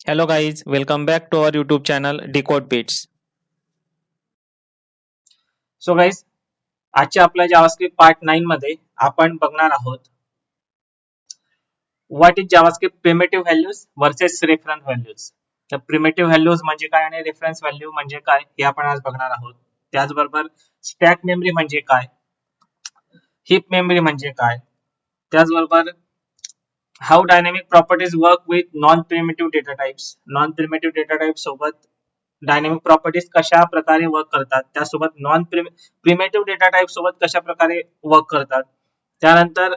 Hello guys, welcome back to our YouTube channel Decode Bits. So guys आजच्या आपल्या JavaScript part 9 मध्ये आपण बघणार आहोत what is JavaScript primitive values versus reference values. तर primitive values म्हणजे काय आणि रेफरन्स व्हॅल्यू म्हणजे काय हे आपण आज बघणार आहोत. त्याचबरोबर स्टॅक मेमरी म्हणजे काय, हिप मेमरी म्हणजे काय, त्याचबरोबर how dynamic properties work with non primitive data types. Non primitive data type सोबत डायनॅमिक प्रॉपर्टीज कशा प्रकारे वर्क करतात, त्यासोबत नॉन प्रिमिटिव्ह डेटा टाइप सोबत कशा प्रकारे वर्क करतात. त्यानंतर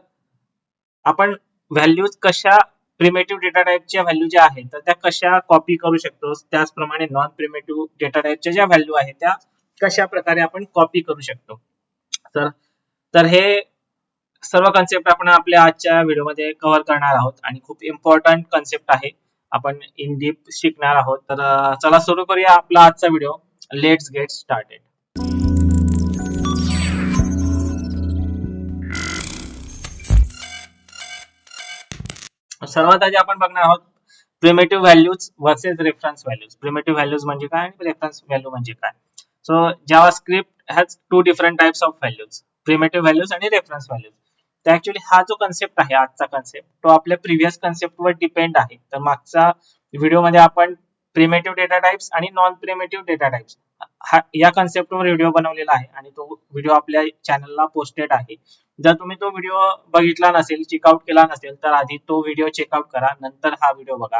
आपण व्हॅल्यूज कशा प्रिमिटिव्ह डेटा टाइपच्या व्हॅल्यू ज्या आहेत तर त्या कशा कॉपी करू शकतो, त्याचप्रमाणे नॉन प्रिमिटिव्ह डेटा टाइपच्या ज्या व्हॅल्यू आहेत त्या कशा प्रकारे आपण कॉपी करू शकतो. तर तर हे सर्व कन्सेप्ट आपण आपल्या आजच्या व्हिडिओमध्ये कव्हर करणार आहोत आणि खूप इम्पॉर्टंट कन्सेप्ट आहे, आपण इन डीप शिकणार आहोत. तर चला सुरू करूया आपला आजचा व्हिडिओ. Let's get started. सर्वात आधी आपण बघणार आहोत primitive values versus reference values. Primitive values म्हणजे काय आणि रेफरन्स व्हॅल्यू म्हणजे काय. So JavaScript has two different types of values, primitive values आणि रेफरन्स व्हॅल्यूज. तर ऍक्च्युली हा जो कन्सेप्ट आहे आजचा कन्सेप्ट तो आपल्या प्रिव्हियस कन्सेप्टवर डिपेंड आहे. तर मागच्या व्हिडिओमध्ये आपण प्रिमिटिव्ह डेटा टाइप्स आणि नॉन प्रिमिटिव्ह डेटा टाइप्स या कन्सेप्टवर व्हिडिओ बनवलेला आहे आणि तो व्हिडिओ आपल्या चॅनलला पोस्टेड आहे. जर तुम्ही तो व्हिडिओ बघितला नसेल, चेकआउट केला नसेल तर आधी तो व्हिडिओ चेकआउट करा, नंतर हा व्हिडिओ बघा,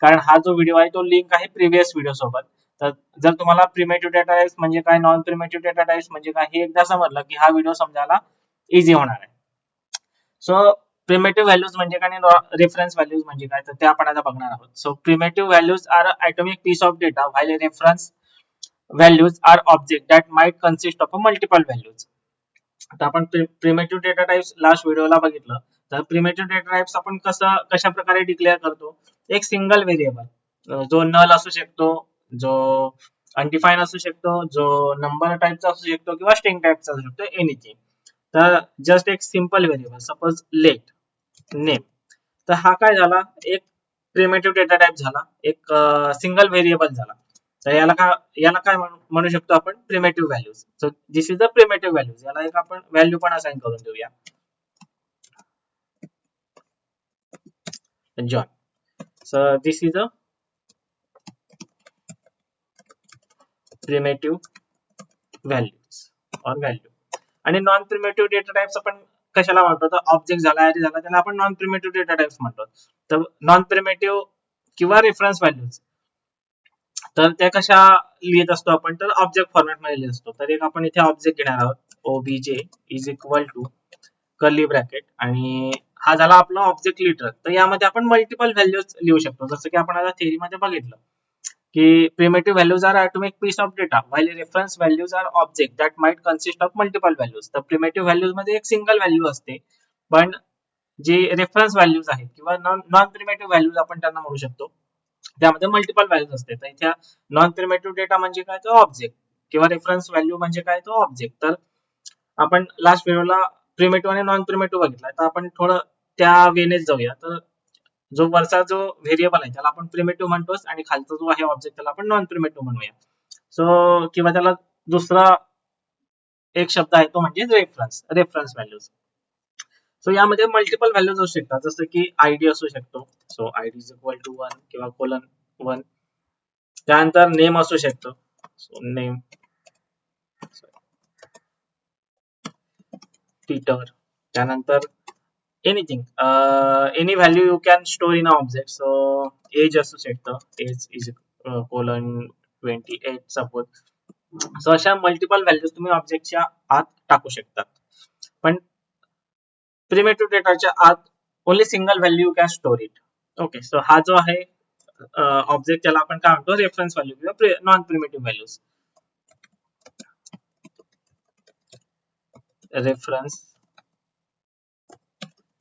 कारण हा जो व्हिडिओ आहे तो लिंक आहे प्रिव्हियस व्हिडिओ सोबत. तर जर तुम्हाला प्रिमिटिव्ह डेटा टाइप्स म्हणजे काय, नॉन प्रिमिटिव्ह डेटा टाइप्स म्हणजे काय हे एकदा समजलं की हा व्हिडिओ समजायला इझी होणार आहे. सो प्रिमिटिव्ह व्हॅल्यूज म्हणजे काय आणि रेफरन्स व्हॅल्यूज म्हणजे काय तर ते आपण आता बघणार आहोत. So primitive values are atomic piece of data while reference values are object that might consist of a multiple values. आता आपण प्रिमिटिव्ह डेटा टाइप्स लास्ट व्हिडिओला बघितलं. तर प्रिमिटिव्ह डेटा टाइप्स आपण कशा प्रकारे डिक्लेअर करतो, एक सिंगल व्हेरिएबल जो नल असू शकतो, जो अनडिफाईन असू शकतो, जो नंबर टाइपचा असू शकतो किंवा स्ट्रिंग टाइपचा असू शकतो, एनिथिंग. तर जस्ट एक simple variable suppose let name. तर हा काय झाला, एक प्रिमिटिव्ह डेटा टाइप झाला, एक सिंगल व्हेरिएबल झाला. तर याला काय म्हणू शकतो आपण, primitive values. So this is the primitive values. याला एक आपण व्हॅल्यू पण असाइन करून देऊया, John. So this is a primitive values और व्हॅल्यू. आणि नॉन प्रिमिटिव्ह डेटा टाइप्स आपण कशाला म्हणतो, तर ऑब्जेक्ट झाला, ऍरे झाला, त्याला आपण नॉन प्रिमिटिव्ह डेटा टाइप्स म्हणतो. तर नॉन प्रिमिटिव्ह किंवा रेफरन्स व्हॅल्यूज तर त्या कशा लिहित असतो आपण, तर ऑब्जेक्ट फॉर्मॅट मध्ये लिहित असतो. तर एक आपण इथे ऑब्जेक्ट घेणार आहोत, OBJ is equal to curly bracket, आणि हा झाला आपला ऑब्जेक्ट लिटर. तर यामध्ये आपण मल्टिपल व्हॅल्यूज लिहू शकतो, जसं की आपण आता थेअरीमध्ये बघितलं की primitive values are atomic piece of data while reference values are object that might consist of multiple values. तर प्रिमिटिव्ह व्हॅल्यूज मध्ये एक सिंगल व्हॅल्यू असते, पण जे रेफरन्स व्हॅल्यूज आहेत किंवा नॉन प्रिमिटिव्ह व्हॅल्यूज आपण त्यांना म्हणू शकतो, त्यामध्ये मल्टिपल व्हॅल्यूज असते. तर इथे नॉन प्रिमिटिव्ह डेटा म्हणजे काय, तो ऑब्जेक्ट, किंवा रेफरन्स व्हॅल्यू म्हणजे काय, तो ऑब्जेक्ट. तर आपण लास्ट व्हिडिओला प्रिमिटिव्ह आणि नॉन प्रिमिटिव्ह बघितला, तर आपण थोडं त्या वेनेच जाऊया. तर जो वरचा जो व्हेरिएबल आहे त्याला आपण प्रिमिटिव्ह म्हणतोस आणि खालचा जो आहे ऑब्जेक्ट त्याला आपण नॉन प्रिमिटिव्ह म्हणूया. सो किंवा त्याला दुसरा एक शब्द आहे तो म्हणजे रेफरन्स व्हॅल्यूज. सो यामध्ये मल्टिपल व्हॅल्यूज असू शकतात, जसं की आयडी असू शकतो. So ID is equal to 1 किंवा कोलन 1. त्यानंतर नेम असू शकतो, सो नेम टीटर. त्यानंतर anything, any value you can store in object. So age असू शकतं, age is colon 28 suppose. So अशा मल्टिपल व्हॅल्यूज तुम्ही ऑब्जेक्टच्या आत टाकू शकता, पण प्रिमिटिव्ह डेटाच्या आत only single value you can store it. Okay, so हा जो आहे ऑब्जेक्ट त्याला आपण काय म्हणतो, रेफरन्स व्हॅल्यू किंवा non primitive values. Reference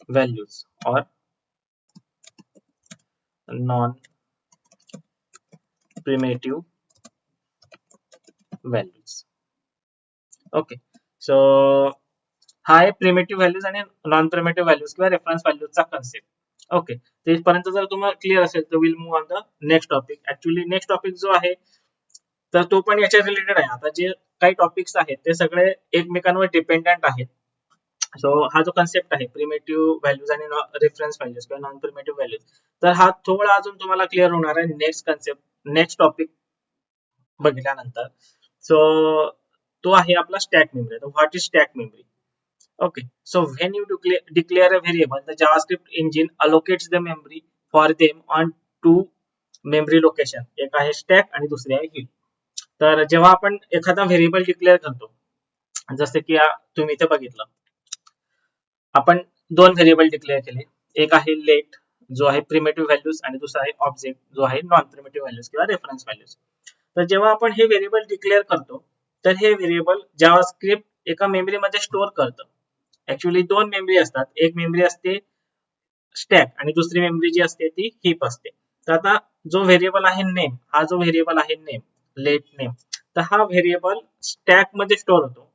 values और non primitive values. Okay, so हा आहे प्रिमिटिव्ह व्हॅल्यूज आणि नॉन प्रिमिटिव्ह व्हॅल्यूज किंवा रेफरन्स व्हॅल्यूजचा कन्सेप्ट. ओके, तेपर्यंत जर तुम्हाला क्लिअर असेल तर will move on the next topic. Actually next topic जो आहे तर तो पण याच्या रिलेटेड आहे. आता जे काही टॉपिक्स आहेत ते सगळे एकमेकांवर डिपेंडंट आहेत. सो हा जो कन्सेप्ट आहे प्रिमेटिव्ह व्हॅल्यूज आणि रेफरन्स व्हॅल्यूज किंवा नॉन प्रिमेटिव्ह व्हॅल्यूज, तर हा थोडा अजून तुम्हाला क्लिअर होणार आहे नेक्स्ट कन्सेप्ट, नेक्स्ट टॉपिक बघितल्यानंतर. सो तो आहे आपला स्टॅक मेमरी. तर what is stack memory? Okay, so when you declare a variable, the JavaScript engine allocates the memory for them on two memory location. एक आहे stack आणि दुसरी आहे हीप. तर जेव्हा आपण एखादा व्हेरिएबल डिक्लेअर करतो, जसे की तुम्ही इथे बघितलं, आपण दोन व्हेरिएबल डिक्लेअर केले. एक आहे लेट जो आहे प्रिमेटिव्ह व्हॅल्यूज आणि दुसरा आहे ऑब्जेक्ट जो आहे नॉन प्रिमेटिव्ह व्हॅल्यूज किंवा रेफरन्स व्हॅल्यूज. तर जेव्हा आपण हे व्हेरिएबल डिक्लेअर करतो तर हे व्हेरिएबल जावास्क्रिप्ट एका मेमरीमध्ये स्टोअर करतं. ऍक्च्युली दोन मेमरी असतात, एक मेमरी असते स्टॅक आणि दुसरी मेमरी जी असते ती हीप असते. तर आता जो व्हेरिएबल आहे नेम, हा जो व्हेरिएबल आहे नेम, लेट नेम, तर हा व्हेरिएबल स्टॅक मध्ये स्टोअर होतो.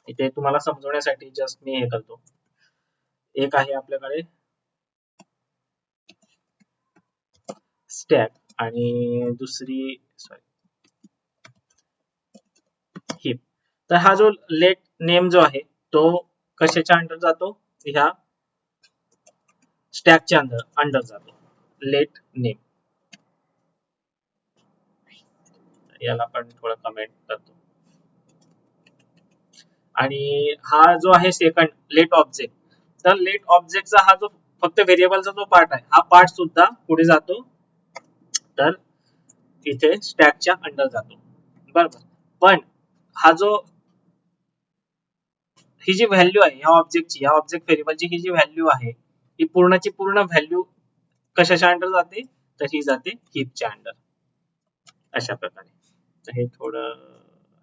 इथे तुम्हाला समजवण्यासाठी जस्ट मी हे करतो. एक आहे आपल्याकडे स्टॅक आणि दुसरी हीप. तर हा जो लेट नेम जो आहे तो कशाच्या अंडर जातो? ह्या स्टॅकच्या अंडर जातो. लेट नेम, याला पण थोडं कमेंट करतो. आणि हा जो आहे सेकंड लेट ऑब्जेक्ट, तर लेट ऑब्जेक्टचा हा जो फक्त व्हेरिएबलचा जो पार्ट आहे हा पार्ट सुद्धा पुढे जातो, तर इथे स्टॅकच्या अंडर जातो. बरोबर. पण हा जो ही जी व्हॅल्यू आहे या ऑब्जेक्टची, या ऑब्जेक्ट व्हेरिएबलची ही जी व्हॅल्यू आहे ही पूर्णची पूर्ण व्हॅल्यू कशाच्या अंडर जाते? तर ही जाते हीपच्या अंडर. अशा प्रकारे. तर हे थोडं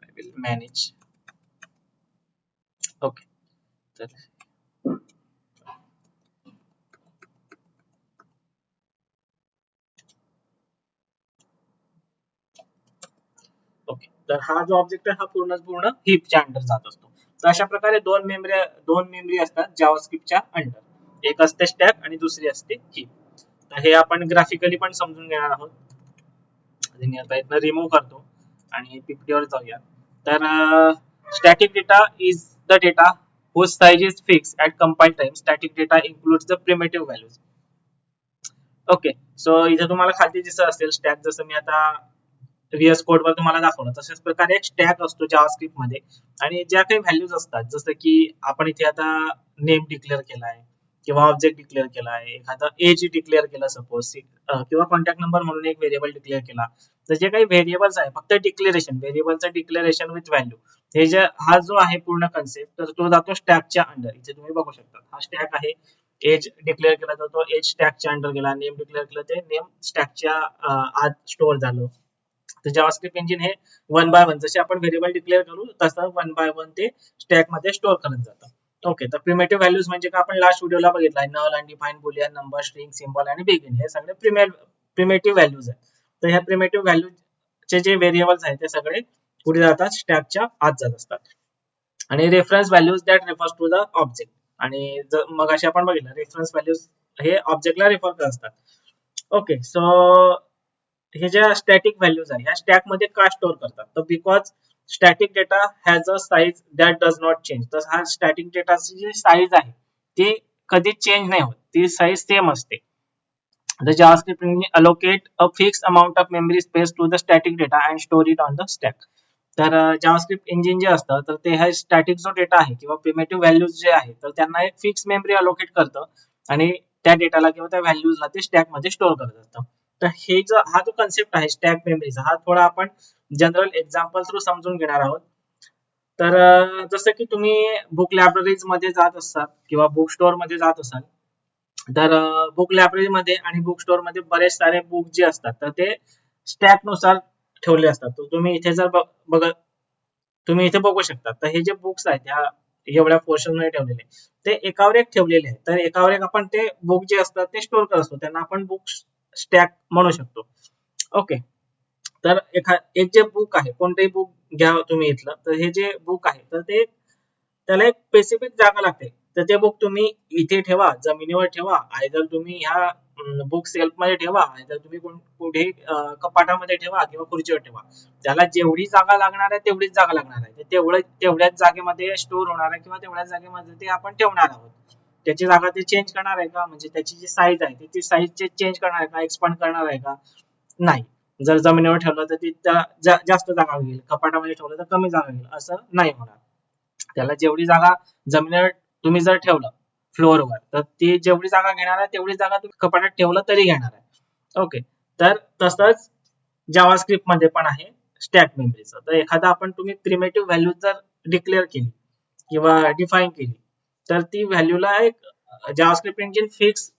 आय विल मॅनेज. ओके. तर ओके, तर हा जो ऑब्जेक्ट आहे हा पूर्ण हीपच्या अंडर जात असतो. तर अशा प्रकारे दोन मेमरी असतात जावास्क्रिप्टच्या अंडर. एक असते स्टॅक आणि दुसरी असते हीप. तर हे आपण ग्राफिकली पण समजून घेणार आहोत. मी आता इथनं रिमूव्ह करतो आणि पीपीटीवर जाऊया. तर static data is the data whose size is fixed at compile time. Static data includes the primitive values. Okay, so इथे तुम्हाला खाली दिसत असेल स्टॅक, जसं मी आता व्हीएस कोड वर तुम्हाला दाखवलं तशाच प्रकारे एक स्टॅक असतो जावास्क्रिप्ट मध्ये. आणि ज्या काही व्हॅल्यूज असतात, जसं की आपण इथे आता नेम डिक्लेअर केला आहे किंवा ऑब्जेक्ट डिक्लेअर केला आहे, एखादा एज डिक्लेअर केला सपोज, किंवा कॉन्टॅक्ट नंबर म्हणून एक व्हेरिएबल डिक्लेअर केला. तर जे काही व्हेरिएबल्स आहे फक्त डिक्लेरेशन, व्हेरिएबलचं डिक्लेरेशन विथ व्हॅल्यू, हे जे हा जो आहे पूर्ण कन्सेप्ट, तर तो जातो स्टॅकच्या अंडर. इथे तुम्ही बघू शकता हा स्टॅक आहे. एज डिक्लेअर केला तर तो एज स्टॅकच्या अंडर गेला, नेम डिक्लेअर केलं ते नेम स्टॅकच्या आत स्टोअर झालं. तर जावास्क्रिप्ट इंजिन हे वन बाय वन, जसे आपण व्हेरिएबल डिक्लेअर करू तसं वन बाय वन ते स्टॅक मध्ये स्टोअर करत जातं. ओके, तर प्रिमेटिव्ह व्हॅल्यूज म्हणजे का आपण लास्ट व्हिडिओला बघितलाय, null, undefined, boolean, number, string, symbol आणि बिगिन, हे सगळे प्रिमेटिव्ह व्हॅल्यूज आहेत. तर ह्या प्रिमेटिव्ह व्हॅल्यूचे जे व्हेरिएबल्स आहेत ते सगळे पुढे जातात, स्टॅकच्या आत जात असतात. आणि reference values that refers to the object. आणि मग अशी आपण बघितलं रेफरन्स व्हॅल्यूज हे ऑब्जेक्टला रेफर करत असतात. ओके, सो हे ज्या स्टॅटिक व्हॅल्यूज आहे या स्टॅक मध्ये का स्टोअर करतात? तर because static data has a size that does not change. तर हा स्टॅटिक डेटाची जी साईज आहे ती कधीच चेंज नाही होत, ती साईज सेम असते. The JavaScript allocate a fixed amount of memory space to the static data and store it on the stack. तर जावास्क्रिप्ट इंजिन जे असतं तर ते हा स्टॅटिक जो डेटा आहे किंवा प्रिमेटिव्ह व्हॅल्यूज जे आहे तर त्यांना एक फिक्स मेमरी अलोकेट करतं आणि त्या डेटाला किंवा त्या व्हॅल्यूजला ते स्टॅक मध्ये स्टोअर करत असतं. तर हे हा जो कन्सेप्ट आहे स्टॅक मेमरीचा, हा थोडा आपण जनरल एक्झाम्पल थ्रू समजून घेणार आहोत. तर जसं की तुम्ही बुक लायब्ररीज मध्ये जात असाल किंवा बुक स्टोअर मध्ये जात असाल, तर बुक लायब्ररी मध्ये आणि बुक स्टोअर मध्ये बरेच सारे बुक जे असतात तर ते स्टॅक नुसार ठेवले असतात. तर तुम्ही इथे जर तुम्ही इथे बघू शकता, तर हे जे बुक्स आहेत ह्या एवढ्या पोर्शन मध्ये ठेवलेले ते एकावर एक ठेवलेले आहेत. तर एकावर एक आपण ते बुक जे असतात ते स्टोअर करत असतो, त्यांना आपण बुक स्टॅक म्हणू शकतो. ओके, तर एक जे बुक आहे, कोणतेही बुक घ्या तुम्ही इथलं, तर हे जे बुक आहे तर ते त्याला एक स्पेसिफिक जागा लागते. तर ते बुक तुम्ही इथे ठेवा, जमिनीवर ठेवा, आयदर तुम्ही ह्या बुक सेल्फ मध्ये ठेवा, आयदर तुम्ही कुठे कपाटामध्ये ठेवा किंवा खुर्चीवर ठेवा. त्याला जेवढी जागा लागणार आहे तेवढीच जागा लागणार आहे. तेवढ्याच जागेमध्ये स्टोअर होणार आहे किंवा तेवढ्याच जागेमध्ये ते आपण ठेवणार आहोत. त्याची जागा ते चेंज करणार आहे का, म्हणजे त्याची जी साईज आहे ती साईज चेंज करणार आहे का, एक्सपांड करणार आहे का, नाही. जर जमिनीवर ठेवलं तर ती जास्त जागा घेईल, कपाटामध्ये ठेवलं तर कमी जागा घेईल, असं नाही होणार. त्याला जेवढी जागा जमिनीवर तुम्ही जर ठेवलं फ्लोअरवर, तर ती जेवढी जागा घेणार आहे तेवढी जागा तुम्ही कपाटात ठेवलं तरी घेणार आहे. ओके, तर तसंच जावास्क्रिप्ट मध्ये पण आहे स्टॅक मेमरीचं. तर एखादा आपण तुम्ही प्रिमेटिव्ह व्हॅल्यू जर डिक्लेअर केली किंवा डिफाईन केली, तर ती व्हॅल्यूला एक जावास्क्रिप्ट इंजिन फिक्स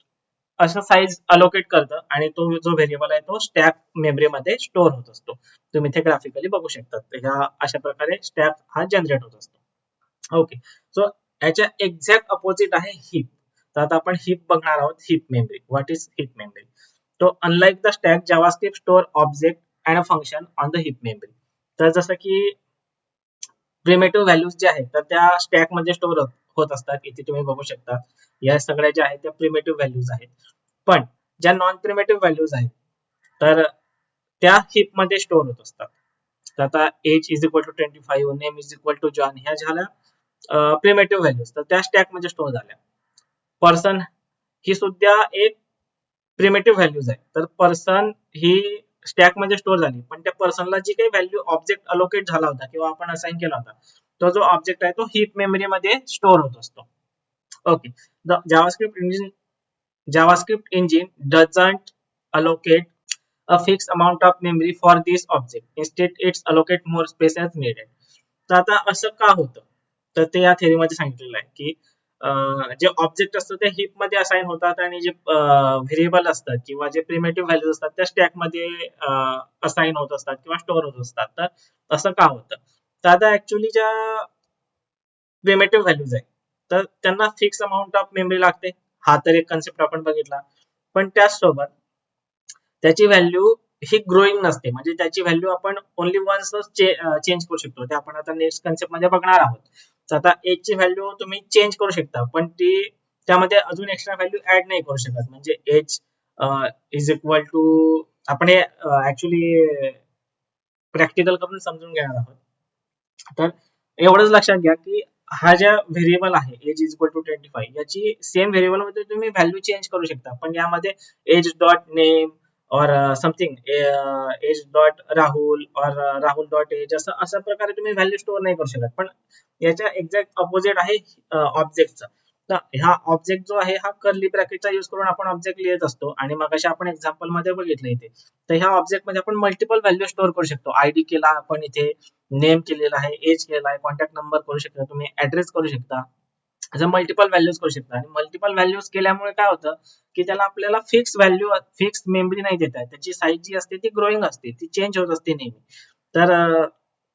असं साईज अलोकेट करतं आणि तो जो व्हेरिएबल आहे तो स्टॅक मेमरीमध्ये स्टोअर होत असतो. तुम्ही इथे ग्राफिकली बघू शकता. ह्या अशा प्रकारे स्टॅक हा जनरेट होत असतो. ओके, सो याच्या एक्झॅक्ट अपोजिट आहे हिप. तर आता आपण हिप बघणार आहोत. Heap memory, what is heap memory? तो unlike the stack, JavaScript store object and a function on the heap memory. तर जसं की प्रिमेटिव्ह व्हॅल्यूज जे आहेत तर त्या स्टॅक मध्ये स्टोअर होत असतात. इथे तुम्ही बघू शकता या सगळ्या ज्या आहेत त्या प्रिमेटिव्ह व्हॅल्यूज आहेत. पण ज्या नॉन प्रिमेटिव्ह व्हॅल्यूज आहेत तर त्या हिप मध्ये स्टोअर होत असतात. तर आता age is equal to 25, name is equal to John, ह्या झाल्या प्रिमेटिव्ह व्हॅल्यूज, तर त्या स्टॅक मध्ये स्टोअर झाल्या. पर्सन ही सुद्धा एक प्रिमेटिव्ह व्हॅल्यूज आहे. तर पर्सन ही स्टॅक मध्ये स्टोअर झाली, पण त्या पर्सनला जी काही व्हॅल्यू ऑब्जेक्ट अलोकेट झाला होता किंवा आपण असाइन केला होता, तो जो ऑब्जेक्ट आहे तो हिप मेमरी मध्ये स्टोअर होत असतो. Okay, the JavaScript engine doesn't allocate a fixed amount of memory for this object. Instead, it's allocate more space as needed. तर आता असं का होतं, तर ते या थेरीमध्ये सांगितलेलं आहे की जे ऑब्जेक्ट असतात ते हिप मध्ये असाइन होतात आणि जे व्हेरिएबल असतात किंवा जे प्रिमेटिव्ह व्हॅल्यूज असतात त्या स्टॅक मध्ये असाइन होत असतात किंवा स्टोअर होत असतात. तर असं का होतं, तर आता ऍक्च्युअली ज्या प्रिमेटिव्ह व्हॅल्यूज आहे तर त्यांना फिक्स अमाऊंट ऑफ मेमरी लागते. हा तर एक कन्सेप्ट आपण बघितला. पण त्याचसोबत त्याची व्हॅल्यू ही ग्रोईंग नसते, म्हणजे त्याची व्हॅल्यू आपण ओनली वन्स चेंज करू शकतो. ते आपण आता नेक्स्ट कन्सेप्ट मध्ये बघणार आहोत. तर आता एज ची व्हॅल्यू तुम्ही चेंज करू शकता, पण ती त्यामध्ये अजून एक्स्ट्रा व्हॅल्यू ऍड नाही करू शकत. म्हणजे एज इज इक्वल टू, आपण हे ऍक्च्युली प्रॅक्टिकल करून समजून घेणार आहोत. तर एवढंच लक्षात घ्या की हा ज्या व्हेरिएबल आहे एज इज इक्वल टू 25, याची सेम व्हेरिएबल मध्ये तुम्ही व्हॅल्यू चेंज करू शकता, पण यामध्ये एज डॉट नेम और समथिंग एज डॉट राहुल और राहुल डॉट एज असं अशा प्रकारे तुम्ही व्हॅल्यू स्टोअर नाही करू शकत. पण याच्या एक्झॅक्ट अपोजिट आहे ऑब्जेक्टचा. तर ह्या ऑब्जेक्ट जो आहे हा कर्ली ब्रॅकेटचा यूज करून आपण ऑब्जेक्ट लिहित असतो आणि मग अशा आपण एक्झाम्पल मध्ये बघितलं इथे. तर ह्या ऑब्जेक्ट मध्ये आपण मल्टिपल व्हॅल्यू स्टोअर करू शकतो. आयडी केला आपण इथे, नेम केलेला आहे, एज केला आहे, कॉन्टॅक्ट नंबर करू शकता, तुम्ही ऍड्रेस करू शकता, असं मल्टिपल व्हॅल्यूज करू शकता. आणि मल्टिपल व्हॅल्यूज केल्यामुळे काय होतं की त्याला आपल्याला फिक्स मेमरी नाही देता येत. त्याची साईज जी असते ती ग्रोईंग असते, ती चेंज होत असते नेहमी. तर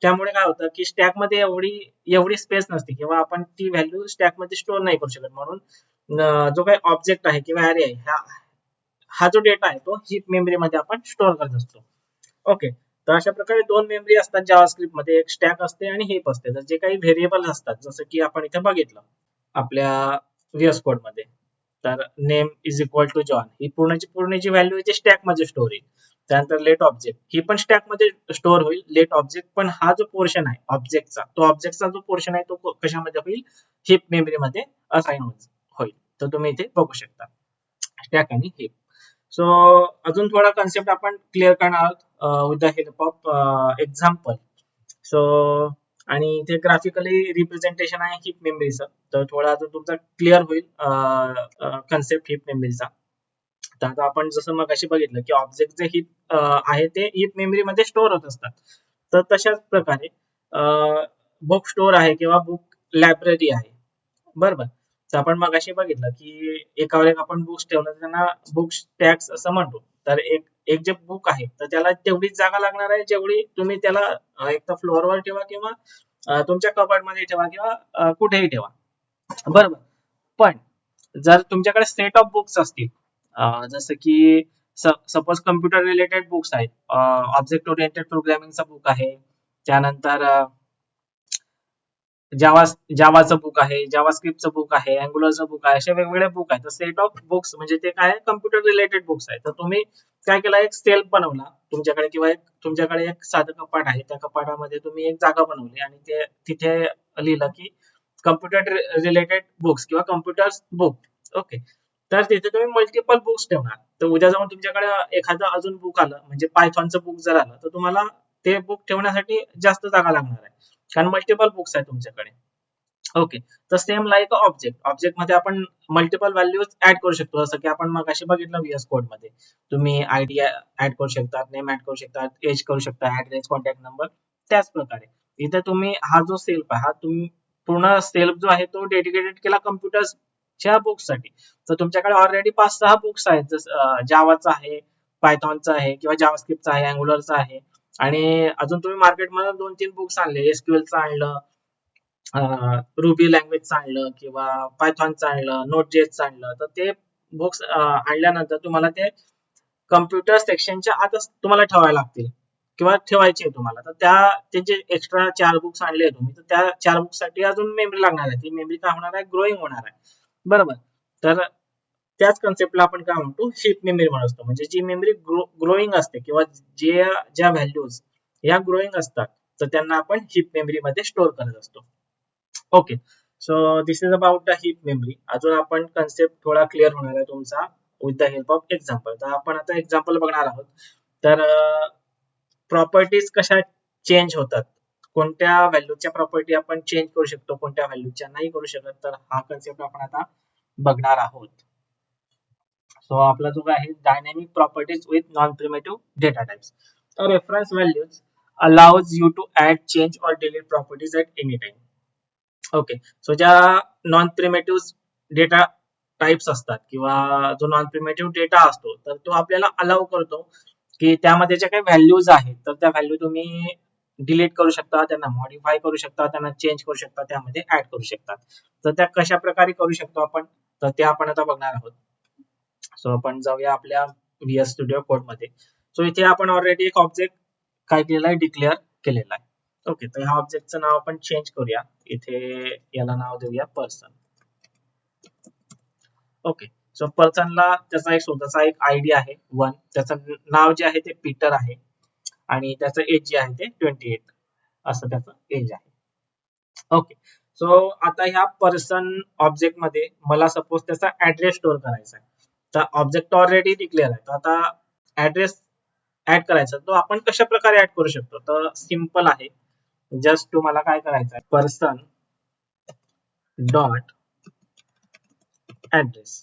त्यामुळे काय होतं की स्टॅक मध्ये एवढी स्पेस नसते किंवा आपण ती व्हॅल्यू स्टॅक मध्ये स्टोअर नाही करू शकत. म्हणून जो काही ऑब्जेक्ट आहे किंवा ऍरे आहे हा जो डेटा आहे तो हिप मेमरी मध्ये आपण स्टोअर करत असतो. ओके, तर अशा प्रकारे दोन मेमरी असतात जावास्क्रिप्ट मध्ये, एक स्टॅक असते आणि हिप असते. तर जे काही व्हेरिएबल असतात जसं की आपण इथे बघितलं आपल्या व्हीएस कोड मध्ये, तर name is equal to John ही पूर्णची व्हॅल्यू इथे स्टॅक मध्ये स्टोअर होईल. त्यानंतर लेट ऑब्जेक्ट ही पण स्टॅक मध्ये स्टोअर होईल लेट ऑब्जेक्ट, पण हा जो पोर्शन आहे ऑब्जेक्टचा जो पोर्शन आहे तो कशामध्ये होईल, हिप मेमरी मध्ये असाइन होईल. तर तुम्ही इथे बघू शकता स्टॅक आणि हिप. सो अजून थोडा कन्सेप्ट आपण क्लिअर करणार आहोत with the help of example. So आणि इथे ग्राफिकली रिप्रेझेंटेशन आहे हिप मेमरीचं, तर थोडा अजून तुमचा क्लिअर होईल कन्सेप्ट हिप मेमरीचा. तर आता आपण जसं मग अशी बघितलं की ऑब्जेक्ट जे हिप आहे ते हिप मेमरी मध्ये स्टोअर होत असतात. तर तशाच प्रकारे बुक स्टोअर आहे किंवा बुक लायब्ररी आहे, बरोबर. तर आपण मग अशी बघितलं की एकावर एक आपण बुक्स ठेवलं त्यांना बुक्स टॅग्स असं म्हणतो. तर एक जे बुक आहे तर त्याला तेवढीच जागा लागणार आहे जेवढी तुम्ही त्याला एक तर फ्लोअरवर ठेवा किंवा तुमच्या कबर्ड मध्ये ठेवा किंवा कुठेही ठेवा, बरोबर. पण जर तुमच्याकडे सेट ऑफ बुक्स असतील, जसं की सपोज कम्प्युटर रिलेटेड बुक्स आहेत, ऑब्जेक्ट ओरिएंटेड प्रोग्रामिंगचा बुक आहे, त्यानंतर जावाचं बुक आहे, जावा स्क्रिप्टचं बुक आहे, अँग्युलरचं बुक आहे, असे वेगवेगळे बुक आहेत. तर सेट ऑफ बुक्स म्हणजे ते काय कम्प्युटर रिलेटेड बुक्स आहेत. तर तुम्ही काय केलं, एक सेल्फ बनवला तुमच्याकडे, किंवा तुमच्याकडे एक साधं कपाट आहे, त्या कपाटामध्ये तुम्ही एक जागा बनवली आणि ते तिथे लिहिलं की कम्प्युटर रिलेटेड बुक्स किंवा कम्प्युटर्स बुक. ओके, तर तिथे तुम्ही मल्टिपल बुक्स ठेवणार. तर उद्या जाऊन तुमच्याकडे एखादं अजून बुक आलं, म्हणजे पायथॉनचं बुक जर आलं, तर तुम्हाला ते बुक ठेवण्यासाठी जास्त जागा लागणार आहे, कारण मल्टिपल बुक्स आहेत तुमच्याकडे. ओके, तर सेम लाईक ऑब्जेक्ट मध्ये आपण मल्टिपल व्हॅल्यूज ऍड करू शकतो. जसं की आपण मग अशी बघितलं व्हीएस कोड मध्ये, तुम्ही आयडी ऍड करू शकता, नेम ऍड करू शकता, एज करू शकता, ऍड्रेस, कॉन्टॅक्ट नंबर. त्याच प्रकारे इथे तुम्ही हा जो सेल्फ आहे, हा तुम्ही पूर्ण सेल्फ जो आहे तो डेडिकेटेड केला कम्प्युटर्सच्या बुक्स साठी. तर तुमच्याकडे ऑलरेडी 5-6 बुक्स आहेत, जसं जावाचा आहे, पायथॉनचा आहे, किंवा जावास्क्रिप्टचा आहे, अँग्युलरचा आहे, आणि अजून तुम्ही मार्केटमध्ये 2-3 बुक्स आणले, एसक्यूएलचं आणलं, रुबी लँग्वेजचं आणलं, किंवा पायथॉनचं आणलं, नोट जेएसचं आणलं. तर ते बुक्स आणल्यानंतर तुम्हाला ते कम्प्युटर सेक्शनच्या आतच तुम्हाला ठेवायला लागतील, किंवा ठेवायचे आहे तुम्हाला. तर त्यांचे एक्स्ट्रा 4 बुक्स आणले तुम्ही, तर त्या 4 बुक्स साठी अजून मेमरी लागणार आहे. ती मेमरी काय होणार आहे, ग्रोईंग होणार आहे, बरोबर. तर त्याच कन्सेप्टला आपण काय म्हणतो, हीप मेमरी म्हणतो. म्हणजे जी मेमरी ग्रोईंग असते, किंवा ज्या व्हॅल्यूज या ग्रोईंग असतात, तर त्यांना आपण हीप मेमरी मध्ये स्टोअर करत असतो. Okay, so this is about the heap memory. अजून आपण कन्सेप्ट थोडा क्लिअर होणार आहे तुमचा with the help of example. तर आपण आता एक्झाम्पल बघणार आहोत. तर प्रॉपर्टीज कशा चेंज होतात, कोणत्या व्हॅल्यूच्या प्रॉपर्टी आपण चेंज करू शकतो, कोणत्या व्हॅल्यूच्या नाही करू शकत, तर हा कन्सेप्ट आपण आता बघणार आहोत. सो आपला जो आहे dynamic properties with non primitive data types. तर reference values allows you to add, change or delete properties at any time. Okay, so ज्या नॉन प्रिमेटिव्ह डेटा टाइप्स असतात, किंवा जो नॉन प्रिमेटिव्ह डेटा असतो, तर तो आपल्याला अलाउ करतो की त्यामध्ये ज्या काही व्हॅल्यूज आहेत, तर त्या व्हॅल्यू तुम्ही डिलीट करू शकता, त्यांना मॉडिफाय करू शकता, त्यांना चेंज करू शकता, त्यामध्ये ऍड करू शकता. तर त्या कशा प्रकारे करू शकतो आपण, तर ते आपण आता बघणार आहोत. सो आपण जाऊया आपल्या व्हीएस स्टुडिओ कोड मध्ये. सो इथे आपण ऑलरेडी एक ऑब्जेक्ट काय केलेला आहे, डिक्लेअर केलेला आहे. ओके, तर ह्या ऑब्जेक्टचं नाव आपण चेंज करूया. इथे याला नाव देऊया पर्सन. ओके, सो पर्सनला त्याचा एक स्वतःचा एक आयडी आहे 1, त्याचं नाव जे आहे ते पीटर आहे, आणि त्याचं एज जे आहे ते 28 असं त्याचं एज आहे. ओके, सो आता ह्या पर्सन ऑब्जेक्ट मध्ये मला सपोज त्याचा ऍड्रेस स्टोअर करायचा आहे. तर ऑब्जेक्ट ऑलरेडी डिक्लेअर आहे, तर आता ऍड्रेस ऍड करायचा, तो आपण कशा प्रकारे ऍड करू शकतो, तर सिंपल आहे. जस्ट तुम्हाला काय करायचं आहे, person dot address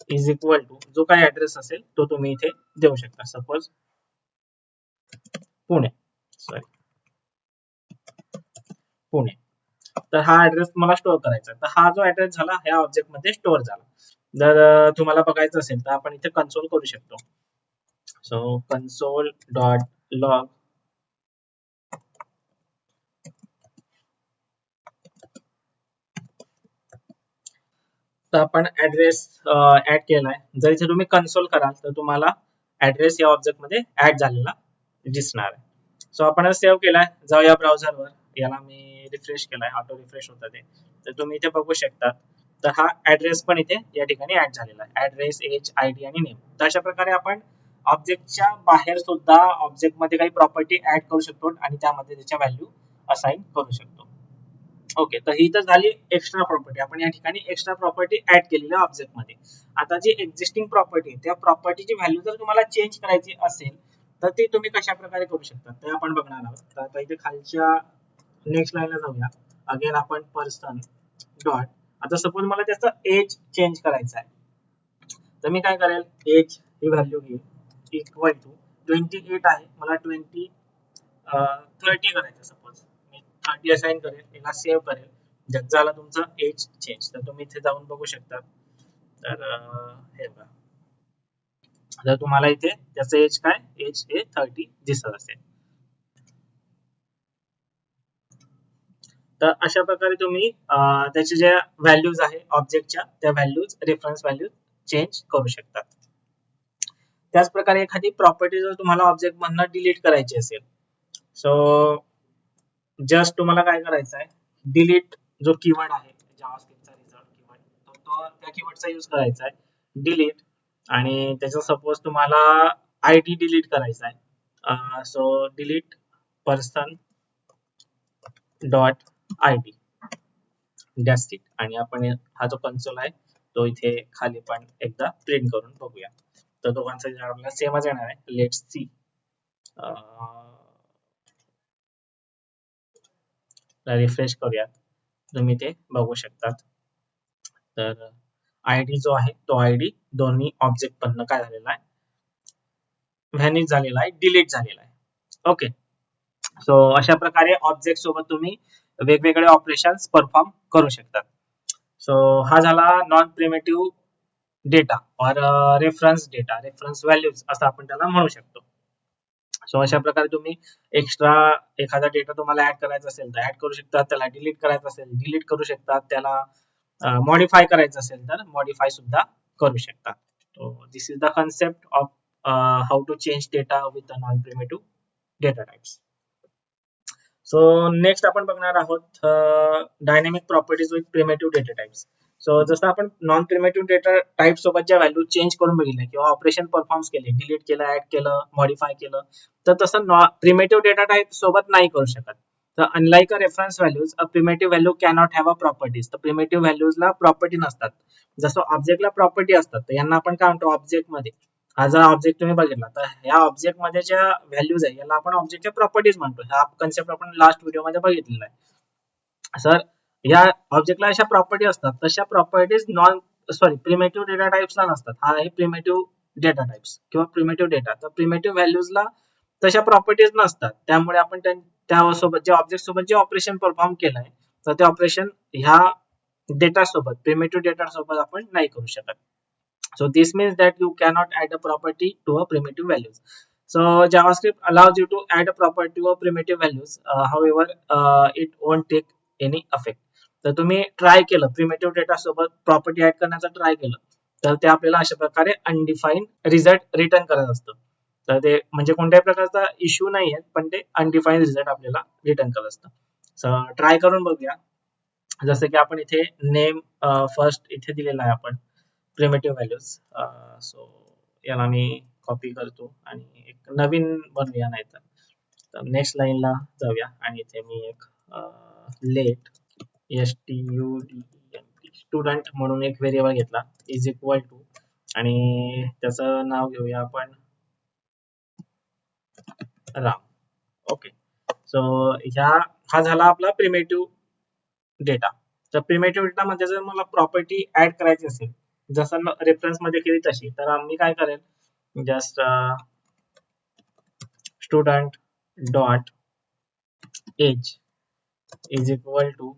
is equal to, जो काही ऍड्रेस असेल तो तुम्ही इथे देऊ शकता. Suppose Pune, sorry Pune. तर हा ऍड्रेस मला स्टोअर करायचा आहे. तर हा जो ऍड्रेस झाला ह्या ऑब्जेक्ट मध्ये स्टोअर झाला. जर तुम्हाला बघायचं असेल तर आपण इथे कन्सोल करू शकतो. सो कन्सोल डॉट लॉग, तर आपण ऍड्रेस ऍड केलाय. जर इथे तुम्ही कन्सोल कराल तर तुम्हाला ऍड्रेस या ऑब्जेक्ट मध्ये ऍड झालेला दिसणार आहे. सो आपण सेव्ह केलाय. जाऊया ब्राउझरवर, याला मी रिफ्रेश केलाय, ऑटो रिफ्रेश होतं ते, तर तुम्ही इथे बघू शकता. तर हा ऍड्रेस पण इथे या ठिकाणी ऍड झालेला आहे, ऍड्रेस, एज, आयडी आणि नेम. तर अशा प्रकारे आपण ऑब्जेक्टच्या बाहेर सुद्धा ऑब्जेक्ट मध्ये काही प्रॉपर्टी ऍड करू शकतो, आणि त्यामध्ये त्याच्या व्हॅल्यू असाइन करू शकतो. ओके, तर ही तर झाली एक्स्ट्रा प्रॉपर्टी. आपण या ठिकाणी एक्स्ट्रा प्रॉपर्टी ऍड केलेल्या ऑब्जेक्ट मध्ये. आता जी एक्झिस्टिंग प्रॉपर्टी आहे, त्या प्रॉपर्टीची व्हॅल्यू जर तुम्हाला चेंज करायची असेल, तर ती तुम्ही कशा प्रकारे करू शकता ते आपण बघणार आहोत. तर आता इथे खालच्या नेक्स्ट लाईनला जाऊया. अगेन आपण पर्सन डॉट, आता सपोज मला त्याचा एज चेंज करायचा आहे, तर मी काय करेल, एज ही व्हॅल्यू घेईल इक्वल टू 28 आहे, मला 30 करायचं. सपोज मी 30 असाइन करेल, याला सेव्ह करेल. जर झाला तुमचा एज चेंज, तर तुम्ही इथे जाऊन बघू शकता. तर हे बघा, जर तुम्हाला इथे त्याचं एज काय, एज हे 30 दिसत असेल. तर अशा प्रकारे तुम्ही त्याच्या ज्या व्हॅल्यूज आहे ऑब्जेक्टच्या, त्या व्हॅल्यूज, रेफरन्स व्हॅल्यूज चेंज करू शकतात. त्याच प्रकारे एखादी प्रॉपर्टी जर तुम्हाला ऑब्जेक्ट मधनं डिलीट करायची असेल, सो जस्ट तुम्हाला काय करायचं आहे, डिलीट जो कीवर्ड आहे जावास्क्रिप्टचा रिझल्ट कीवर्ड तो त्या कीवर्डचा यूज करायचा आहे डिलीट आणि त्याचा सपोज तुम्हाला आयडी डिलीट करायचा आहे so delete person dot I D that's it आणि आपण हा जो कन्सोल आहे तो इथे खाली पण एकदा प्रिंट करून बघूया तर दोघांचा रिझल्ट आपल्याला सेमच येणार आहे लेट्स सी रिफ्रेश करूयात तुम्ही ते बघू शकतात तर आयडी जो आहे तो आयडी दोन्ही ऑब्जेक्ट मधनं काय झालेला आहे व्हॅनिश झालेला आहे डिलीट झालेला आहे ओके सो अशा प्रकारे ऑब्जेक्ट सोबत तुम्ही वेगवेगळे ऑपरेशन्स परफॉर्म करू शकतात सो हा झाला नॉन प्रिमेटिव्ह डेटा और रेफरन्स व्हॅल्यूज असं आपण त्याला म्हणू शकतो सो अशा प्रकारे तुम्ही एक्स्ट्रा एखादा डेटा तुम्हाला ऍड करायचा असेल तर ऍड करू शकता त्याला डिलीट करायचं असेल डिलीट करू शकतात त्याला मॉडिफाय करायचं असेल तर मॉडिफाय सुद्धा करू शकता this is the concept of how to change data with non primitive data types so next आपण बघणार आहोत dynamic properties with primitive data types so जसं आपण नॉन प्रिमेटिव्ह डेटा टाइप सोबत ज्या व्हॅल्यू चेंज करून बघितल्या किंवा ऑपरेशन परफॉर्म केले डिलीट केलं ऍड केलं मॉडिफाय केलं तर तसं प्रिमेटिव्ह डेटा टाइप सोबत नाही करू शकत तर unlike a reference values a primitive value cannot have a properties तर प्रिमेटिव्ह व्हॅल्यूजला प्रॉपर्टी नसतात जसं ऑब्जेक्टला प्रॉपर्टी असतात तर यांना आपण काय म्हणतो ऑब्जेक्ट मध्ये हा जर ऑब्जेक्ट तुम्ही बघितला तर ह्या ऑब्जेक्ट मध्ये ज्या व्हॅल्यूज आहे याला आपण ऑब्जेक्टच्या प्रॉपर्टीज म्हणतो हा कन्सेप्ट आपण लास्ट व्हिडिओ मध्ये बघितलेला आहे सर या ऑब्जेक्टला अशा प्रॉपर्टी असतात तशा प्रॉपर्टीज प्रिमेटिव्ह डेटा टाइप्सला नसतात हा आहे प्रिमेटिव्ह डेटा टाइप्स किंवा प्रिमेटिव्ह डेटा तर प्रिमेटिव्ह व्हॅल्यूजला तशा प्रॉपर्टीज नसतात त्यामुळे आपण त्यासोबत जे ऑब्जेक्ट सोबत जे ऑपरेशन परफॉर्म केलंय तर ते ऑपरेशन ह्या डेटा सोबत प्रिमेटिव्ह डेटा सोबत आपण नाही करू शकत so this means that you cannot add a property to a primitive values so javascript allows you to add a property to a primitive values however it won't take any effect तर तुम्ही try केलं primitive data सोबत property add करण्याचा try केलं तर ते आपल्याला अशा प्रकारे अनडिफाईन रिझल्ट रिटर्न करत असतं तर ते म्हणजे कोणत्याही प्रकारचा इश्यू नाही आहे पण ते अनडिफाईन रिझल्ट आपल्याला रिटर्न करत असतं सो ट्राय करून बघूया जसं की आपण इथे नेम फर्स्ट इथे दिलेला आहे आपण प्रिमेटिव्ह व्हॅल्यूज सो याला मी कॉपी करतो आणि एक नवीन बनवूया नाही तर नेक्स्ट लाईनला जाऊया आणि इथे मी एक लेट स्टुडंट म्हणून एक व्हेरिएबल घेतला इज इक्वल टू आणि त्याचं नाव घेऊया आपण राम ओके सो हा झाला आपला प्रिमेटिव्ह डेटा तर प्रिमेटिव्ह डेटा मध्ये जर मला प्रॉपर्टी ऍड करायची असेल जसं रेफरन्स मध्ये केली तशी तर मी काय करेल just student dot age is equal to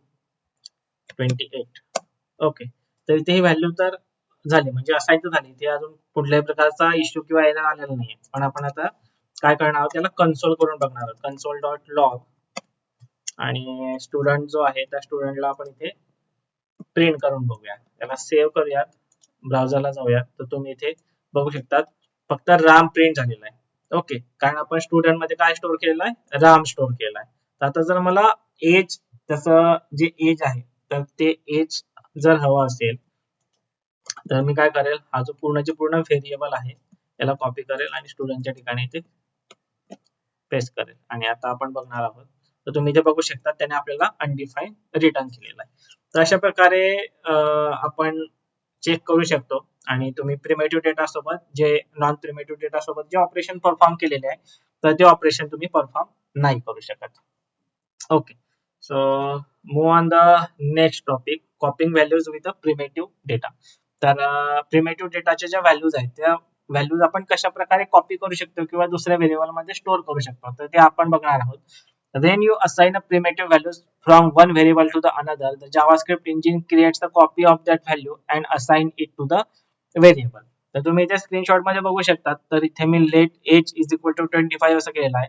28 okay तर इथे ही व्हॅल्यू तर झाली म्हणजे असाइन तर झाली इथे अजून कुठल्याही प्रकारचा इश्यू किंवा एरर आलेला नाहीये पण आपण आता काय करणार आहोत त्याला कन्सोल करून बघणार आहोत कन्सोल डॉट लॉग आणि स्टुडंट जो आहे त्या स्टुडंटला आपण इथे प्रिंट करून बघूया त्याला सेव्ह करूयात ब्राउझरला जाऊयात तर तुम्ही इथे बघू शकतात फक्त राम प्रिंट झालेला आहे ओके कारण आपण स्टुडंट मध्ये काय स्टोअर केलेला आहे राम स्टोअर केला आहे तर आता जर मला एज त्याचं जे एज आहे तर ते एज जर हवा असेल तर मी काय करेल हा जो पूर्ण व्हेरिएबल आहे त्याला कॉपी करेल आणि स्टुडंटच्या ठिकाणी इथे पेस्ट करेल आणि आता आपण बघणार आहोत तर तुम्ही इथे बघू शकता त्याने आपल्याला अनडिफाईन रिटर्न केलेला आहे तर अशा प्रकारे आपण चेक करू शकतो आणि तुम्ही प्रिमेटिव्ह डेटा सोबत जे नॉन प्रिमेटिव्ह डेटा सोबत जे ऑपरेशन परफॉर्म केलेले आहे तर ते ऑपरेशन तुम्ही परफॉर्म नाही करू शकत okay so move on the next topic कॉपिंग values with a primitive data तर प्रिमेटिव्ह डेटाच्या ज्या व्हॅल्यूज आहेत त्या व्हॅल्यूज आपण कशा प्रकारे कॉपी करू शकतो किंवा दुसऱ्या व्हेरिएबल मध्ये स्टोअर करू शकतो तर ते आपण बघणार आहोत when you assign a primitive values from one variable to the another the javascript engine creates a copy of that value and assign it to the variable तर तुम्ही इथे स्क्रीनशॉट मध्ये बघू शकता तर इथे मी let age is equal to 25 असं केलेलं आहे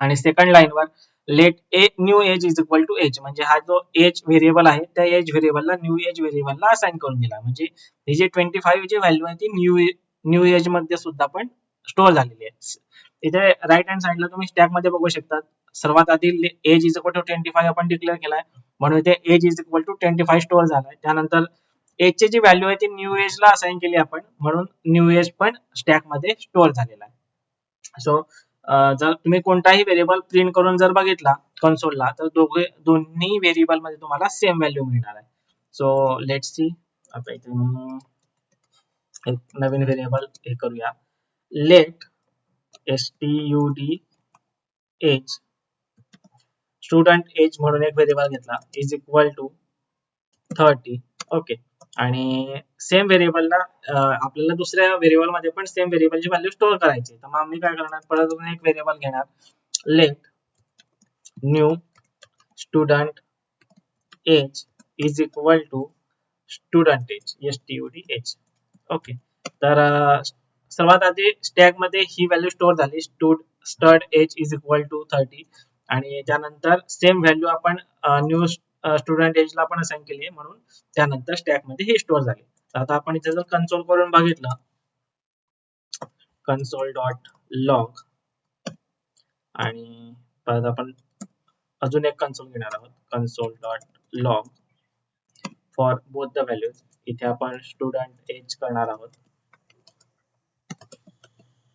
आणि सेकंड लाईनवर let new age is equal to age म्हणजे हा जो एज व्हेरिएबल आहे त्या एज व्हेरिएबलला न्यू एज व्हेरिएबलला असाइन करून दिला म्हणजे ही जी 25 जी व्हॅल्यू आहे ती न्यू एज मध्ये सुद्धा पण स्टोअर झालेली आहे इथे राईट हँड साइडला तुम्ही स्टॅक मध्ये बघू शकता सर्वात आधी एज इज इक्वल टू 25 आपण डिक्लेअर केलाय, म्हणून इथे age is equal to 25 store झालाय. त्यानंतर एजची जी व्हॅल्यू आहे ती न्यू एजला असाइन केली आपण, म्हणून न्यू एज पण स्टॅक मध्ये स्टोअर झालेला आहे. सो जर तुम्ही कोणताही व्हेरिएबल प्रिंट करून जर बघितला कन्सोलला, तर दोन्ही व्हेरिएबल मध्ये तुम्हाला सेम व्हॅल्यू मिळणार आहे. सो लेट्स सी, आता इथे एक नवीन व्हेरिएबल हे करूया, let stud age, student age म्हणून एक व्हेरिएबल घेतला, इज इक्वल टू 30. ओके, आणि सेम व्हेरिएबलला आपल्याला दुसऱ्या व्हेरिएबल मध्ये पण सेम व्हेरिएबलची व्हॅल्यू स्टोअर करायची. तर मग आम्ही काय करणार, परत अजून एक व्हेरिएबल घेणार, let new student age is equal to student age, stud age. Okay, तर सर्वात आधी स्टॅक मध्ये ही व्हॅल्यू स्टोअर झाली, stud age is equal to 30, आणि त्यानंतर सेम व्हॅल्यू आपण न्यू स्टुडंट एजला पण असाइन केली आहे, म्हणून त्यानंतर स्टॅक मध्ये ही स्टोअर झाली. तर आता आपण इथे जर कन्सोल करून बघितलं, कन्सोल डॉट लॉग, आणि परत आपण अजून एक कन्सोल घेणार आहोत, console dot log for both the values. इथे आपण स्टुडंट एज करणार आहोत,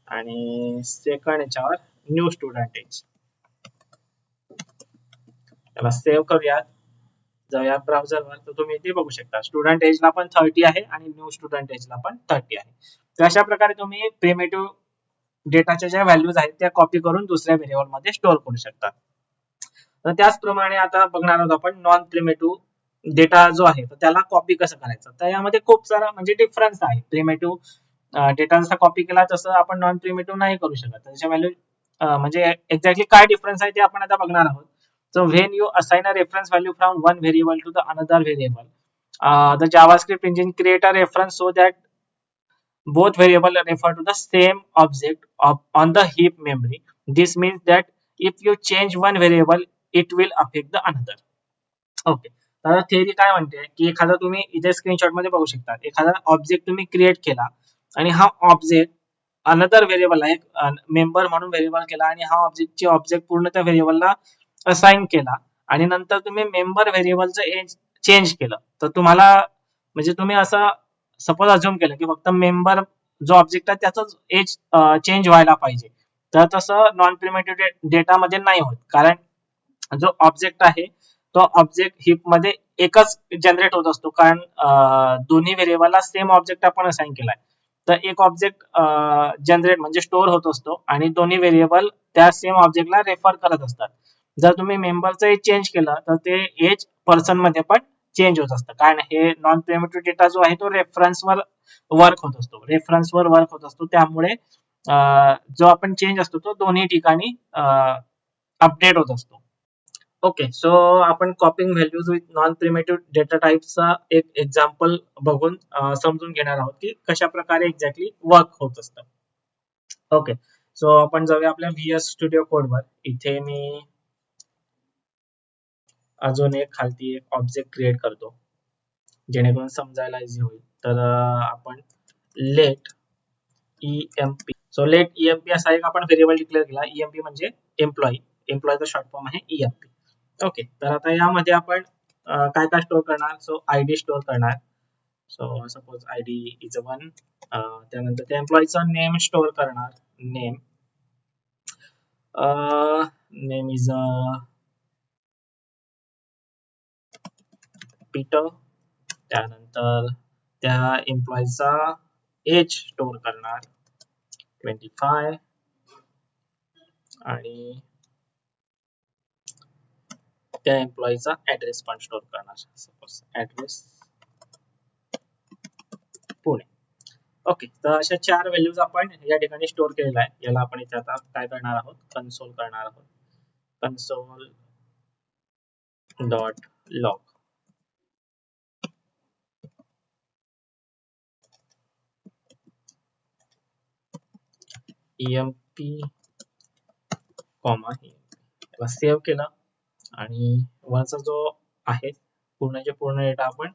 आणि सेकंड याच्यावर न्यू स्टुडंट एज. त्याला सेव्ह करूयात, जाऊया ब्राउझरवर, तर तुम्ही इथे बघू शकता स्टुडंट एजला पण 30 आहे आणि न्यू स्टुडंट एजला पण 30 आहे. तर अशा प्रकारे तुम्ही प्रिमिटिव्ह डेटाच्या ज्या व्हॅल्यूज आहेत त्या कॉपी करून दुसऱ्या व्हेरिएबल मध्ये स्टोअर करू शकता. तर त्याचप्रमाणे आता बघणार आहोत आपण नॉन प्रिमिटिव्ह डेटा जो आहे तर त्याला कॉपी कसं करायचं. तर यामध्ये खूप सारा म्हणजे डिफरन्स आहे. प्रिमिटिव्ह डेटा जसा कॉपी केला तसं आपण नॉन प्रिमिटिव्ह नाही करू शकत. त्याच्या व्हॅल्यू म्हणजे एक्झॅक्टली काय डिफरन्स आहे ते आपण आता बघणार आहोत. So when you assign a reference value from one variable to the another variable, the JavaScript engine create a reference so that both variable refer to the same object on the heap memory. This means that if you change one variable, it will affect the another. Okay, तर theory काय म्हणते की एखादा तुम्ही इथे screenshot मध्ये बघू शकता, एखादा ऑब्जेक्ट तुम्ही क्रिएट केला आणि हा ऑब्जेक्ट अनदर व्हेरिएबल आहे, मेंबर म्हणून व्हेरिएबल केला, आणि हा ऑब्जेक्ट पूर्ण त्या व्हेरिएबलला असाइन केला, आणि नंतर तुम्ही मेंबर व्हेरिएबलचं एज चेंज केलं, तर तुम्हाला म्हणजे तुम्ही असं सपोज अज्युम केलं की फक्त मेंबर जो ऑब्जेक्ट आहे त्याच एज चेंज व्हायला पाहिजे. तर तसं नॉन प्रिमिटिव्ह डेटामध्ये नाही होत, कारण जो ऑब्जेक्ट आहे तो ऑब्जेक्ट हिप मध्ये एकच जनरेट होत असतो, कारण दोन्ही व्हेरिएबलला सेम ऑब्जेक्ट आपण असाइन केलाय. तर एक ऑब्जेक्ट जनरेट म्हणजे स्टोअर होत असतो, आणि दोन्ही व्हेरिएबल त्या सेम ऑब्जेक्टला रेफर करत असतात. जर तुम्ही मेंबरचं एज चेंज केलं तर ते एज पर्सन मध्ये पण चेंज होत असतं, कारण हे नॉन प्रिमिटिव्ह डेटा जो आहे तो रेफरन्सवर वर्क होत असतो, त्यामुळे जो आपण चेंज असतो तो दोन्ही ठिकाणी अपडेट होत असतो. ओके, सो आपण copying values with non primitive data टाइप्सचा एक एक्झाम्पल बघून समजून घेणार आहोत की कशा प्रकारे एक्झॅक्टली वर्क होत असतं. ओके, सो आपण जाऊया आपल्या VS स्टुडिओ कोडवर. इथे मी अजून एक खालती एक ऑब्जेक्ट क्रिएट करतो जेणेकरून समजायला इझी होईल. तर आपण let EMP, so let EMP असा एक आपण व्हेरिएबल डिक्लेअर केला. EMP म्हणजे एम्प्लॉयचा शॉर्ट फॉर्म आहे EMP. ओके, तर आता यामध्ये आपण काय काय स्टोअर करणार, सो ID स्टोअर करणार. सो सपोज ID इज 1, त्यानंतर त्या एम्प्लॉयचा नेम स्टोअर करणार, नेम इज पीटर. त्यानंतर त्या एम्प्लॉयचा एज स्टोअर करणार 25, आणि त्या एम्प्लॉयचा ऍड्रेस पण स्टोअर करणार, सपोज ऍड्रेस पुणे. ओके, तर अशा 4 व्हॅल्यूज आपण या ठिकाणी स्टोअर केलेल्या आहे. याला आपण इथे आता काय करणार आहोत, कन्सोल करणार आहोत. Console dot log, EMP comma याला सेव्ह केलं, आणि वरचा जो आहे पूर्णच्या पूर्ण डेटा आपण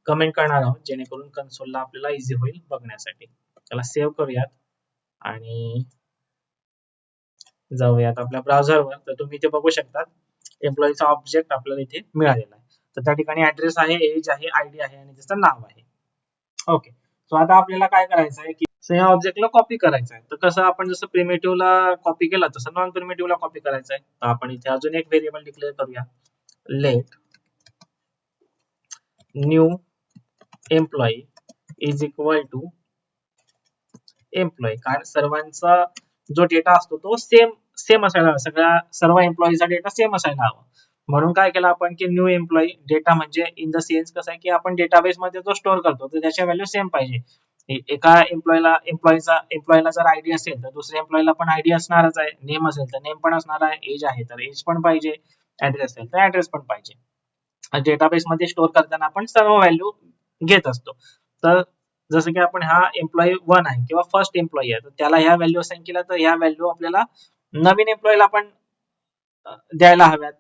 कमेंट करणार आहोत जेणेकरून कन्सोलला आपल्याला इझी होईल बघण्यासाठी. त्याला सेव्ह करूयात, आणि जाऊयात आपल्या ब्राउझरवर, तर तुम्ही इथे बघू शकतात एम्प्लॉईचा ऑब्जेक्ट आपल्याला इथे मिळालेला आहे. तर त्या ठिकाणी ऍड्रेस आहे, एज आहे, आयडी आहे आणि त्याचं नाव आहे. ओके. सो आता आपल्याला काय करायचं आहे की सो या ऑब्जेक्टला कॉपी करायचं आहे. तर कसं आपण जसं प्रिमिटिव्हला कॉपी केला तसं नॉन प्रिमिटिव्हला कॉपी करायचं आहे. तर आपण इथे अजून एक व्हेरिएबल डिक्लेअर करूया, let new employee is equal to employee, कारण सर्वांचा जो डेटा असतो तो सेम सेम असायला हवा, सर्व एम्प्लॉईचा डेटा सेम असायला हवा. म्हणून काय केलं आपण की न्यू एम्प्लॉई डेटा म्हणजे इन द सेन्स कसं आहे की आपण डेटाबेस मध्ये जो स्टोअर करतो तर त्याच्या व्हॅल्यू सेम पाहिजे. एका एम्प्लॉईला जर आयडी असेल तर दुसऱ्या एम्प्लॉईला पण आयडी असणारच आहे, नेम असेल तर नेम पण असणार आहे, एज आहे तर एज पण पाहिजे, ऍड्रेस असेल तर ऍड्रेस पण पाहिजे. डेटाबेस मध्ये स्टोअर करताना आपण सर्व व्हॅल्यू घेत असतो. तर जसं की आपण हा एम्प्लॉई 1 आहे किंवा फर्स्ट एम्प्लॉई आहे तर त्याला ह्या व्हॅल्यू असाइन केल्या, तर ह्या व्हॅल्यू आपल्याला नवीन एम्प्लॉईला पण द्यायला हव्यात.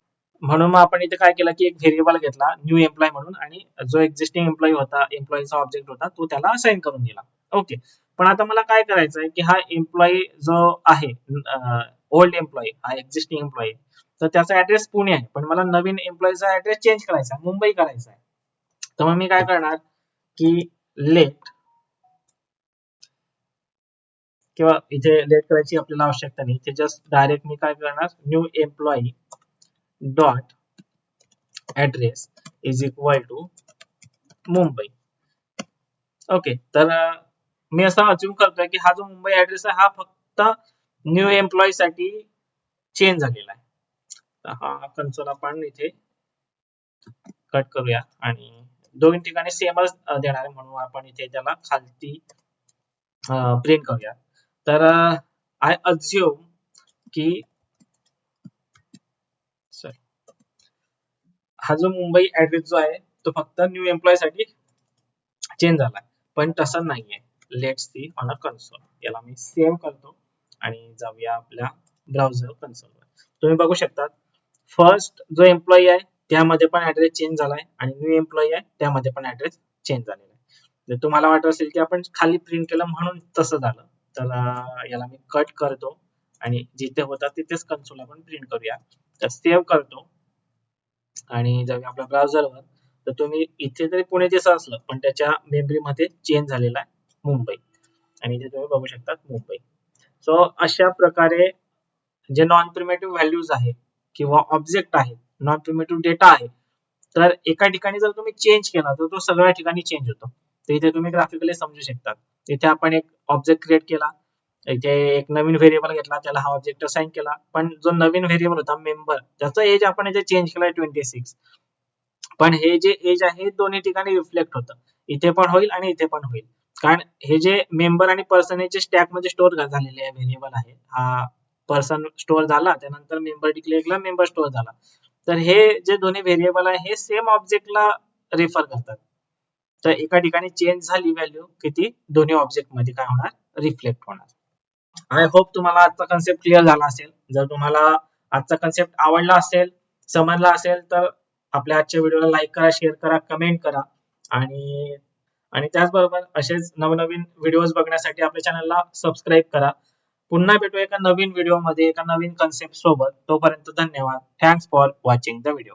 म्हणून मग आपण इथे काय केलं की एक व्हेरिएबल घेतला न्यू एम्प्लॉय म्हणून आणि जो एक्झिस्टिंग एम्प्लॉई होता, एम्प्लॉईचा ऑब्जेक्ट होता, तो त्याला असाइन करून दिला. ओके. पण आता मला काय करायचं आहे की हा एम्प्लॉई जो आहे ओल्ड एम्प्लॉई, हा एक्झिस्टिंग एम्प्लॉई, तर त्याचा ऍड्रेस पुणे आहे, पण मला नवीन एम्प्लॉईचा ऍड्रेस चेंज करायचा आहे, मुंबई करायचा आहे. तर मग मी काय करणार की लेट, किंवा इथे लेट करायची आपल्याला आवश्यकता नाही, इथे जस्ट डायरेक्ट मी काय करणार new employee dot address is equal to Mumbai. Okay. तर मी असं अज्युम करतोय की हा जो मुंबई ऍड्रेस आहे हा फक्त न्यू एम्प्लॉई साठी चेंज झालेला आहे. तर हा कन्सोल आपण इथे कट करूया आणि दोन ठिकाणी सेमच देणार आहे, म्हणून आपण इथे त्याला खालती प्रिंट करूया. तर आय अज्युम की हा जो मुंबई ऍड्रेस जो आहे तो फक्त न्यू एम्प्लॉय साठी चेंज झाला, पण तसं नाहीये. Let's see on a console. याला मी सेव्ह करतो आणि जाऊया आपल्या ब्राउझर कन्सोलवर. तुम्ही बघू शकता फर्स्ट जो एम्प्लॉई आहे त्यामध्ये पण ऍड्रेस चेंज झालाय आणि न्यू एम्प्लॉई आहे त्यामध्ये पण ऍड्रेस चेंज झालेला आहे. जर तुम्हाला वाटत असेल की आपण खाली प्रिंट केलं म्हणून तसं झालं, तर याला मी कट करतो आणि जिथे होता तिथेच कन्सोल आपण प्रिंट करूया. तर सेव्ह करतो आणि जाऊया आपल्या ब्राउझरवर. तर तुम्ही इथे जरी पुणे दिसत असलं पण त्याच्या मेमरीमध्ये चेंज झालेला आहे मुंबई, आणि इथे तुम्ही बघू शकता मुंबई. सो अशा प्रकारे जे नॉन प्रिमेटिव्ह व्हॅल्यूज आहे किंवा ऑब्जेक्ट आहे, नॉन प्रिमेटिव्ह डेटा आहे, तर एका ठिकाणी जर तुम्ही चेंज केला तर तो सगळ्या ठिकाणी चेंज होतो. तर इथे तुम्ही ग्राफिकली समजू शकता. इथे आपण एक ऑब्जेक्ट क्रिएट केला, इथे एक नवीन व्हेरिएबल घेतला, त्याला हा ऑब्जेक्ट असाइन केला, पण जो नवीन व्हेरिएबल होता मेंबर त्याचा एज आपण इथे चेंज केलाय 26, पण हे जे एज आहे दोन्ही ठिकाणी रिफ्लेक्ट होतं, इथे पण होईल आणि इथे पण होईल, कारण हे जे मेंबर आणि पर्सन हे जे स्टॅक मध्ये स्टोअर झालेले व्हेरिएबल आहे, हा पर्सन स्टोअर झाला त्यानंतर मेंबर डिक्लेअर केला, मेंबर स्टोअर झाला, तर हे जे दोन्ही व्हेरिएबल आहे हे सेम ऑब्जेक्टला रेफर करतात. तर एका ठिकाणी चेंज झाली व्हॅल्यू की ती दोन्ही ऑब्जेक्ट मध्ये काय होणार, रिफ्लेक्ट होणार. आय होप तुम्हाला आजचा कन्सेप्ट क्लिअर झाला असेल. जर तुम्हाला आजचा कन्सेप्ट आवडला असेल, समजला असेल, तर आपल्या आजच्या व्हिडिओला लाईक करा, शेअर करा, कमेंट करा आणि आणि त्याचबरोबर असेच नवनवीन व्हिडिओज बघण्यासाठी आपल्या चॅनलला सबस्क्राईब करा. पुन्हा भेटू एका नवीन व्हिडिओमध्ये एका नवीन कन्सेप्ट सोबत. तोपर्यंत धन्यवाद. Thanks for watching the video.